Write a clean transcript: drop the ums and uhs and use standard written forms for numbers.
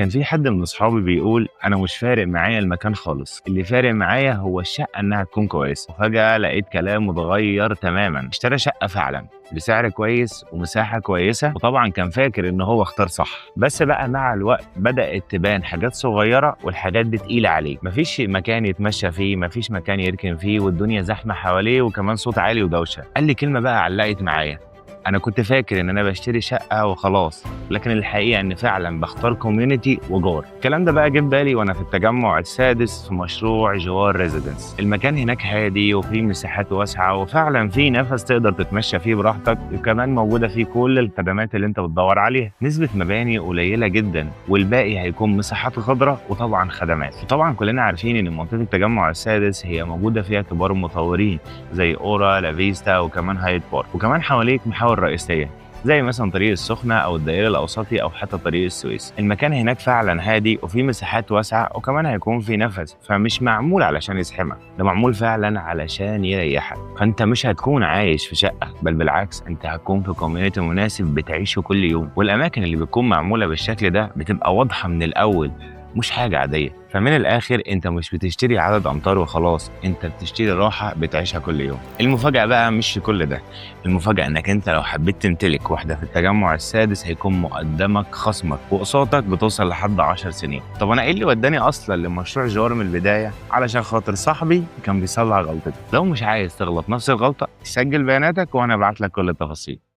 كان في حد من اصحابي بيقول انا مش فارق معايا المكان خالص، اللي فارق معايا هو الشقه انها تكون كويسه. وفجاه لقيت كلامه اتغير تماما، اشترى شقه فعلا بسعر كويس ومساحه كويسه، وطبعا كان فاكر ان هو اختار صح. بس بقى مع الوقت بدات تبان حاجات صغيره والحاجات دي تقيله عليه. مفيش مكان يتمشى فيه، مفيش مكان يركن فيه، والدنيا زحمه حواليه وكمان صوت عالي ودوشه. قال لي كلمه بقى علقت معايا: انا كنت فاكر ان انا بشتري شقه وخلاص، لكن الحقيقه ان فعلا بختار كوميونتي وجار. الكلام ده بقى جه بالي وانا في التجمع السادس في مشروع جوار ريزيدنس. المكان هناك هادي وفيه مساحات واسعه، وفعلا فيه نفس تقدر تتمشى فيه براحتك، وكمان موجوده فيه كل الخدمات اللي انت بتدور عليها. نسبه مباني قليله جدا، والباقي هيكون مساحات خضراء وطبعا خدمات. وطبعا كلنا عارفين ان منطقه التجمع السادس هي موجوده فيها كبار المطورين زي اورا لافيستا وكمان هايد بارك، وكمان حواليك محاور رئيسيه زي مثلا طريق السخنة أو الدائري الأوسطي أو حتى طريق السويس. المكان هناك فعلا هادي وفيه مساحات واسعة، وكمان هيكون فيه نفس، فمش معمول علشان يزحمك، ده معمول فعلا علشان يريحك. فأنت مش هتكون عايش في شقة، بل بالعكس أنت هتكون في كوميونيتي مناسب بتعيشه كل يوم. والأماكن اللي بتكون معمولة بالشكل ده بتبقى واضحة من الأول، مش حاجة عادية. فمن الآخر أنت مش بتشتري عدد أمتار وخلاص، أنت بتشتري راحة بتعيشها كل يوم. المفاجأة بقى مش في كل ده، المفاجأة إنك أنت لو حبيت تمتلك واحدة في التجمع السادس هيكون مقدمك خصمك وأقساطك بتوصل لحد 10 سنين. طب أنا إيه اللي وداني أصلا لمشروع جوار من البداية؟ علشان خاطر صاحبي كان بيصلح غلطتي. لو مش عايز تغلط نفس الغلطة سجل بياناتك وأنا أبعت لك كل التفاصيل.